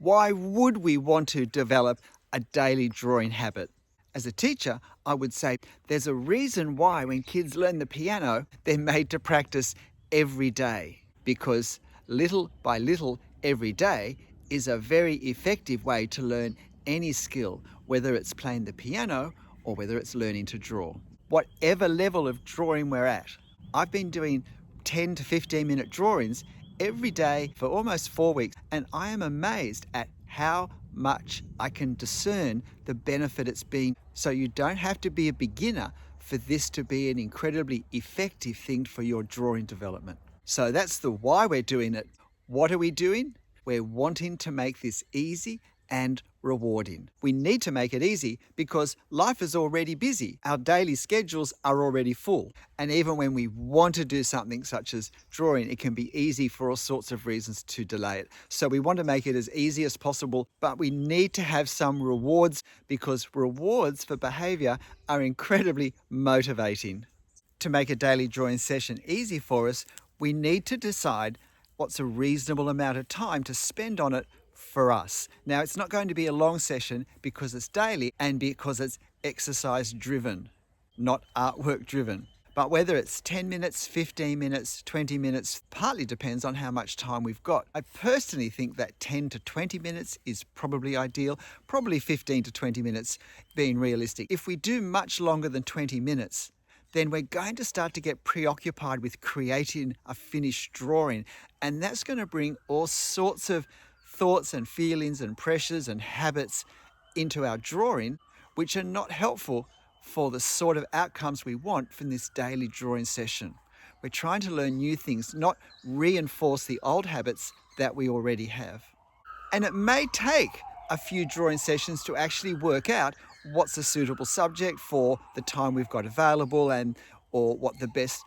Why would we want to develop a daily drawing habit? As a teacher, I would say there's a reason why when kids learn the piano, they're made to practice every day, because little by little every day is a very effective way to learn any skill, whether it's playing the piano or whether it's learning to draw. Whatever level of drawing we're at, I've been doing 10 to 15-minute drawings every day for almost 4 weeks, and I am amazed at how much I can discern the benefit it's been. So you don't have to be a beginner for this to be an incredibly effective thing for your drawing development. So that's the why we're doing it. What are we doing? We're wanting to make this easy and rewarding. We need to make it easy because life is already busy. Our daily schedules are already full. And even when we want to do something such as drawing, it can be easy for all sorts of reasons to delay it. So we want to make it as easy as possible, but we need to have some rewards because rewards for behavior are incredibly motivating. To make a daily drawing session easy for us, we need to decide what's a reasonable amount of time to spend on it for us. Now, it's not going to be a long session because it's daily and because it's exercise driven, not artwork driven. But whether it's 10 minutes, 15 minutes, 20 minutes, partly depends on how much time we've got. I personally think that 10 to 20 minutes is probably ideal, probably 15 to 20 minutes being realistic. If we do much longer than 20 minutes, then we're going to start to get preoccupied with creating a finished drawing. And that's going to bring all sorts of thoughts and feelings and pressures and habits into our drawing, which are not helpful for the sort of outcomes we want from this daily drawing session. We're trying to learn new things, not reinforce the old habits that we already have. And it may take a few drawing sessions to actually work out what's a suitable subject for the time we've got available or what the best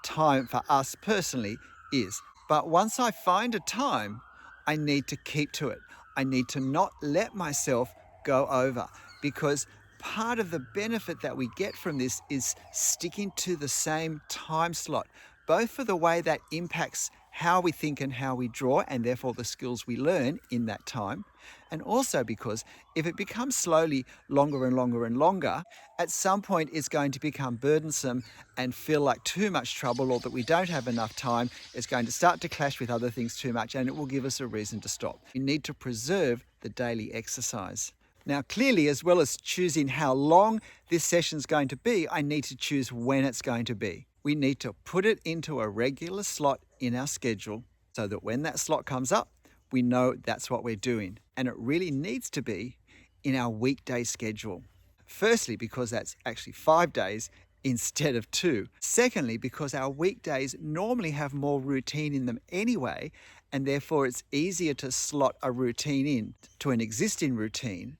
time for us personally is. But once I find a time, I need to keep to it. I need to not let myself go over, because part of the benefit that we get from this is sticking to the same time slot, both for the way that impacts how we think and how we draw, and therefore the skills we learn in that time, and also because if it becomes slowly longer and longer and longer, at some point it's going to become burdensome and feel like too much trouble, or that we don't have enough time. It's going to start to clash with other things too much, and it will give us a reason to stop. We need to preserve the daily exercise. Now, clearly, as well as choosing how long this session is going to be, I need to choose when it's going to be. We need to put it into a regular slot in our schedule so that when that slot comes up, we know that's what we're doing. And it really needs to be in our weekday schedule. Firstly, because that's actually 5 days instead of 2. Secondly, because our weekdays normally have more routine in them anyway, and therefore it's easier to slot a routine in to an existing routine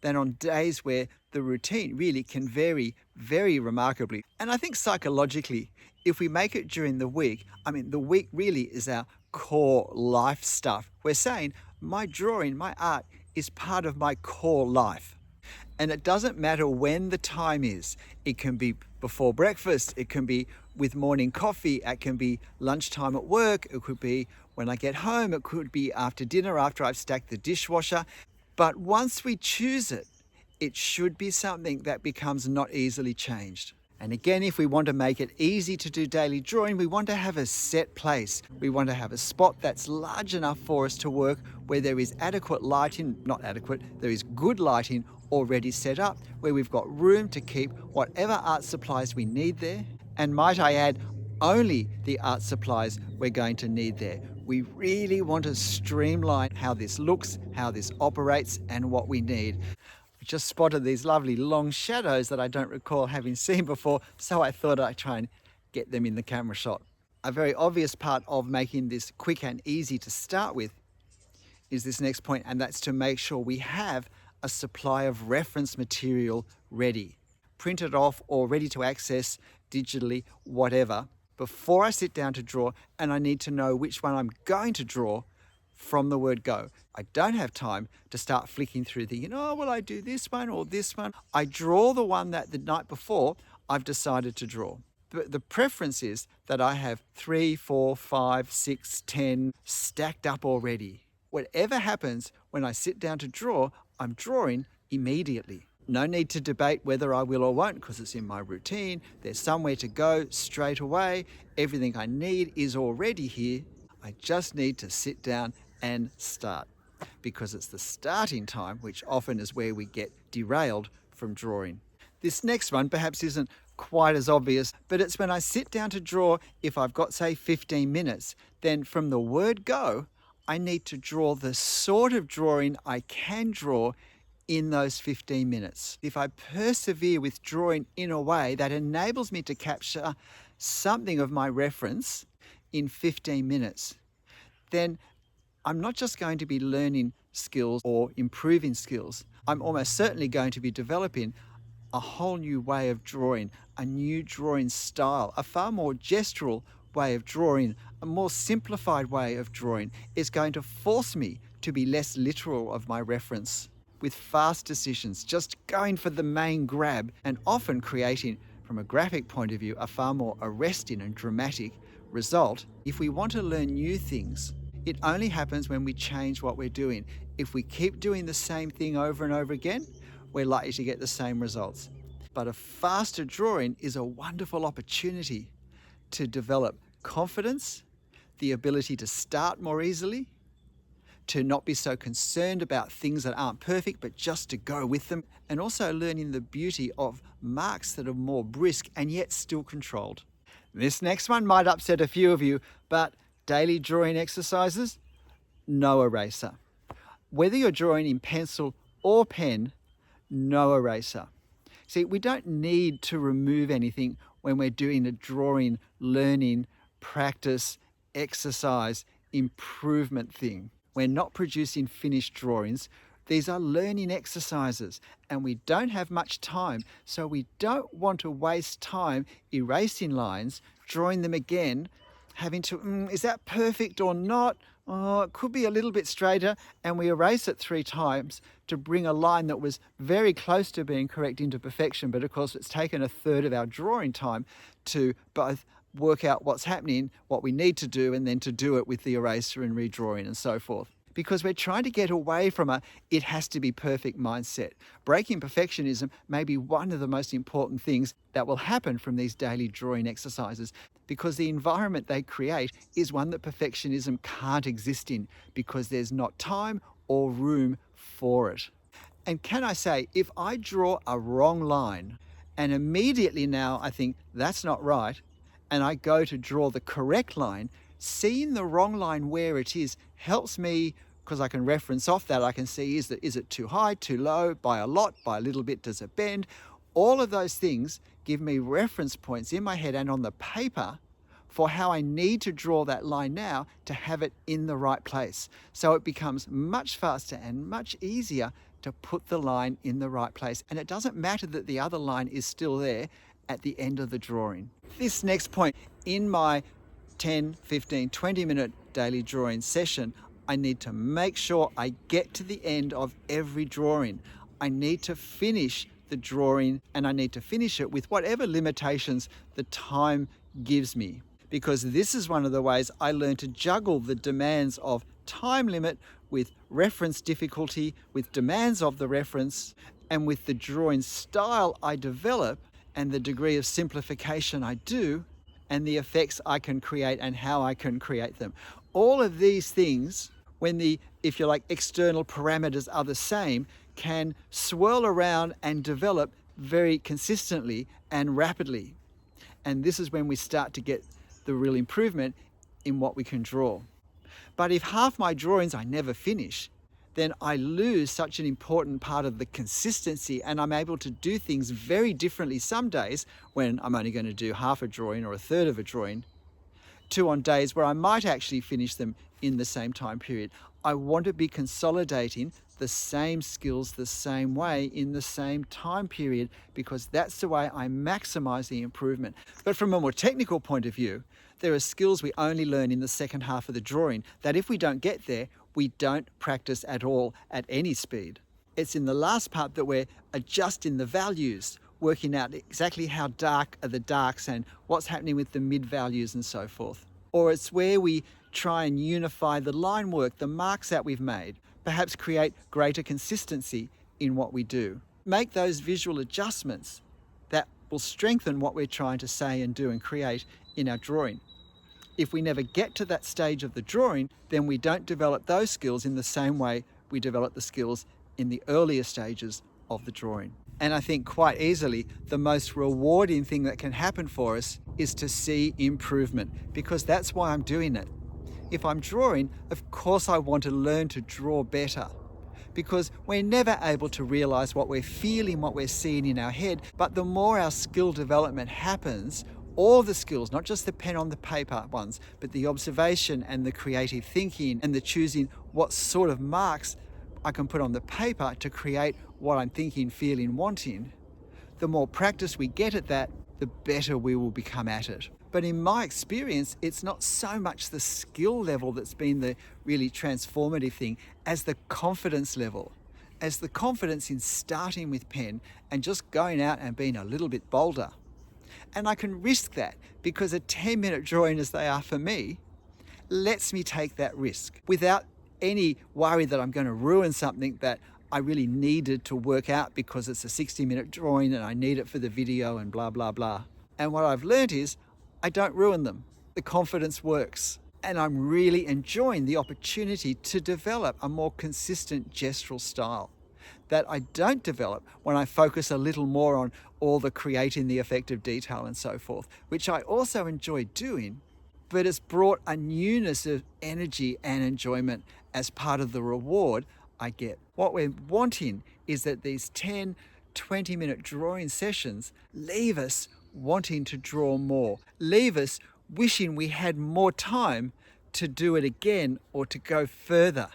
than on days where the routine really can vary very remarkably. And I think psychologically, if we make it during the week, the week really is our core life stuff. We're saying my drawing, my art is part of my core life. And it doesn't matter when the time is. It can be before breakfast, it can be with morning coffee, it can be lunchtime at work, it could be when I get home, it could be after dinner, after I've stacked the dishwasher. But once we choose it, it should be something that becomes not easily changed. And again, if we want to make it easy to do daily drawing, we want to have a set place. We want to have a spot that's large enough for us to work, where there is adequate lighting, not adequate, there is good lighting already set up, where we've got room to keep whatever art supplies we need there. And might I add, only the art supplies we're going to need there. We really want to streamline how this looks, how this operates, and what we need. I just spotted these lovely long shadows that I don't recall having seen before, so I thought I'd try and get them in the camera shot. A very obvious part of making this quick and easy to start with is this next point, and that's to make sure we have a supply of reference material ready, printed off or ready to access digitally, whatever, before I sit down to draw, and I need to know which one I'm going to draw from the word go. I don't have time to start flicking through will I do this one or this one? I draw the one that the night before I've decided to draw. But the preference is that I have 3, 4, 5, 6, 10 stacked up already. Whatever happens when I sit down to draw, I'm drawing immediately. No need to debate whether I will or won't because it's in my routine. There's somewhere to go straight away. Everything I need is already here. I just need to sit down and start, because it's the starting time which often is where we get derailed from drawing. This next one perhaps isn't quite as obvious, but it's when I sit down to draw. If I've got, say, 15 minutes, then from the word go, I need to draw the sort of drawing I can draw in those 15 minutes. If I persevere with drawing in a way that enables me to capture something of my reference in 15 minutes, then I'm not just going to be learning skills or improving skills. I'm almost certainly going to be developing a whole new way of drawing, a new drawing style, a far more gestural way of drawing, a more simplified way of drawing. Is going to force me to be less literal of my reference, with fast decisions, just going for the main grab, and often creating, from a graphic point of view, a far more arresting and dramatic result. If we want to learn new things, it only happens when we change what we're doing. If we keep doing the same thing over and over again, we're likely to get the same results. But a faster drawing is a wonderful opportunity to develop confidence, the ability to start more easily, to not be so concerned about things that aren't perfect, but just to go with them, and also learning the beauty of marks that are more brisk and yet still controlled. This next one might upset a few of you, but daily drawing exercises, no eraser. Whether you're drawing in pencil or pen, no eraser. See, we don't need to remove anything when we're doing a drawing, learning, practice, exercise, improvement thing. We're not producing finished drawings. These are learning exercises, and we don't have much time, so we don't want to waste time erasing lines, drawing them again, having to, is that perfect or not? Oh, it could be a little bit straighter, and we erase it 3 times to bring a line that was very close to being correct into perfection, but of course it's taken a third of our drawing time to both work out what's happening, what we need to do, and then to do it with the eraser and redrawing and so forth. Because we're trying to get away from a it has to be perfect mindset. Breaking perfectionism may be one of the most important things that will happen from these daily drawing exercises, because the environment they create is one that perfectionism can't exist in, because there's not time or room for it. And can I say, if I draw a wrong line and immediately now I think that's not right, and I go to draw the correct line, seeing the wrong line where it is helps me, because I can reference off that. I can see, is it too high, too low, by a lot, by a little bit, does it bend? All of those things give me reference points in my head and on the paper for how I need to draw that line now to have it in the right place. So it becomes much faster and much easier to put the line in the right place. And it doesn't matter that the other line is still there at the end of the drawing. This next point, in my 10, 15, 20-minute daily drawing session, I need to make sure I get to the end of every drawing. I need to finish the drawing, and I need to finish it with whatever limitations the time gives me. Because this is one of the ways I learn to juggle the demands of time limit with reference difficulty, with demands of the reference, and with the drawing style I develop and the degree of simplification I do, and the effects I can create and how I can create them. All of these things, when the, if you like, external parameters are the same, can swirl around and develop very consistently and rapidly. And this is when we start to get the real improvement in what we can draw. But if half my drawings I never finish, then I lose such an important part of the consistency, and I'm able to do things very differently some days when I'm only going to do half a drawing or a third of a drawing, to on days where I might actually finish them in the same time period. I want to be consolidating the same skills the same way in the same time period, because that's the way I maximize the improvement. But from a more technical point of view, there are skills we only learn in the second half of the drawing that if we don't get there, we don't practice at all at any speed. It's in the last part that we're adjusting the values, working out exactly how dark are the darks and what's happening with the mid values and so forth. Or it's where we try and unify the line work, the marks that we've made, perhaps create greater consistency in what we do. Make those visual adjustments that will strengthen what we're trying to say and do and create in our drawing. If we never get to that stage of the drawing, then we don't develop those skills in the same way we develop the skills in the earlier stages of the drawing. And I think quite easily, the most rewarding thing that can happen for us is to see improvement, because that's why I'm doing it. If I'm drawing, of course I want to learn to draw better, because we're never able to realize what we're feeling, what we're seeing in our head. But the more our skill development happens, all the skills, not just the pen on the paper ones, but the observation and the creative thinking and the choosing what sort of marks I can put on the paper to create what I'm thinking, feeling, wanting, the more practice we get at that, the better we will become at it. But in my experience, it's not so much the skill level that's been the really transformative thing as the confidence level, as the confidence in starting with pen and just going out and being a little bit bolder. And I can risk that because a 10-minute drawing, as they are for me, lets me take that risk without any worry that I'm going to ruin something that I really needed to work out because it's a 60-minute drawing and I need it for the video and blah, blah, blah. And what I've learned is I don't ruin them. The confidence works. And I'm really enjoying the opportunity to develop a more consistent gestural style that I don't develop when I focus a little more on all the creating the effective detail and so forth, which I also enjoy doing, but it's brought a newness of energy and enjoyment as part of the reward I get. What we're wanting is that these 10, 20-minute drawing sessions leave us wanting to draw more, leave us wishing we had more time to do it again or to go further.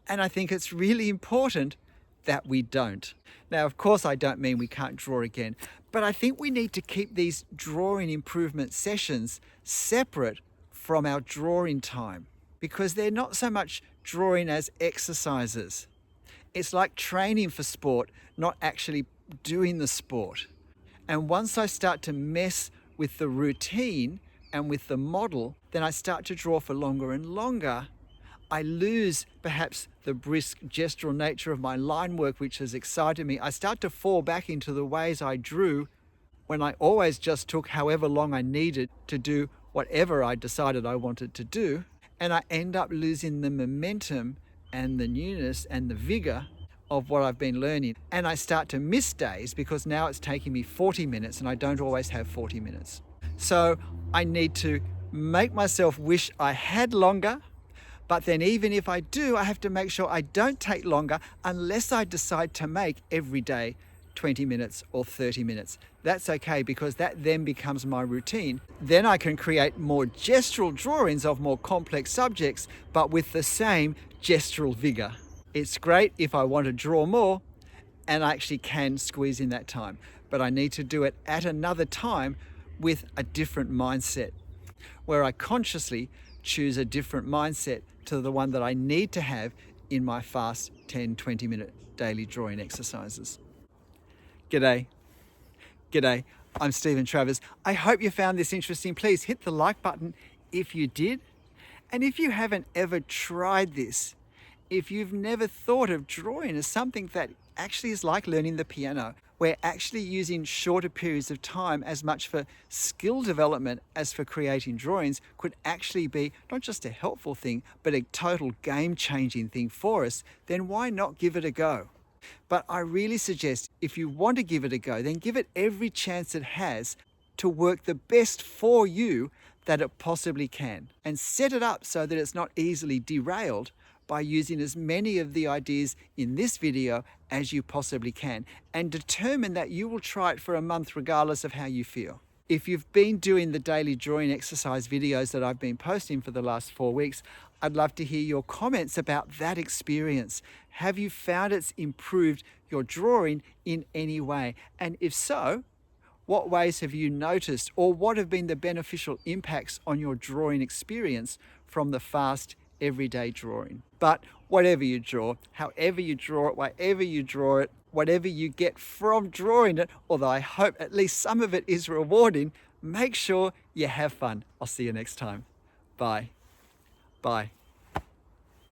And I think it's really important that we don't. Now, of course, I don't mean we can't draw again, but I think we need to keep these drawing improvement sessions separate from our drawing time, because they're not so much drawing as exercises. It's like training for sport, not actually doing the sport. And once I start to mess with the routine and with the model, then I start to draw for longer and longer. I lose perhaps the brisk gestural nature of my line work, which has excited me. I start to fall back into the ways I drew when I always just took however long I needed to do whatever I decided I wanted to do. And I end up losing the momentum and the newness and the vigor of what I've been learning. And I start to miss days because now it's taking me 40 minutes and I don't always have 40 minutes. So I need to make myself wish I had longer. But then even if I do, I have to make sure I don't take longer unless I decide to make every day 20 minutes or 30 minutes. That's okay, because that then becomes my routine. Then I can create more gestural drawings of more complex subjects, but with the same gestural vigor. It's great if I want to draw more and I actually can squeeze in that time, but I need to do it at another time with a different mindset, where I consciously choose a different mindset to the one that I need to have in my fast 10, 20-minute daily drawing exercises. G'day. G'day. I'm Stephen Travers. I hope you found this interesting. Please hit the like button if you did. And if you haven't ever tried this, if you've never thought of drawing as something that actually is like learning the piano, we're actually using shorter periods of time as much for skill development as for creating drawings, could actually be not just a helpful thing, but a total game-changing thing for us, then why not give it a go? But I really suggest if you want to give it a go, then give it every chance it has to work the best for you that it possibly can, and set it up so that it's not easily derailed by using as many of the ideas in this video as you possibly can, and determine that you will try it for a month regardless of how you feel. If you've been doing the daily drawing exercise videos that I've been posting for the last 4 weeks, I'd love to hear your comments about that experience. Have you found it's improved your drawing in any way? And if so, what ways have you noticed, or what have been the beneficial impacts on your drawing experience from the fast everyday drawing? But whatever you draw, however you draw it, wherever you draw it, whatever you get from drawing it, although I hope at least some of it is rewarding, make sure you have fun. I'll see you next time. Bye. Bye.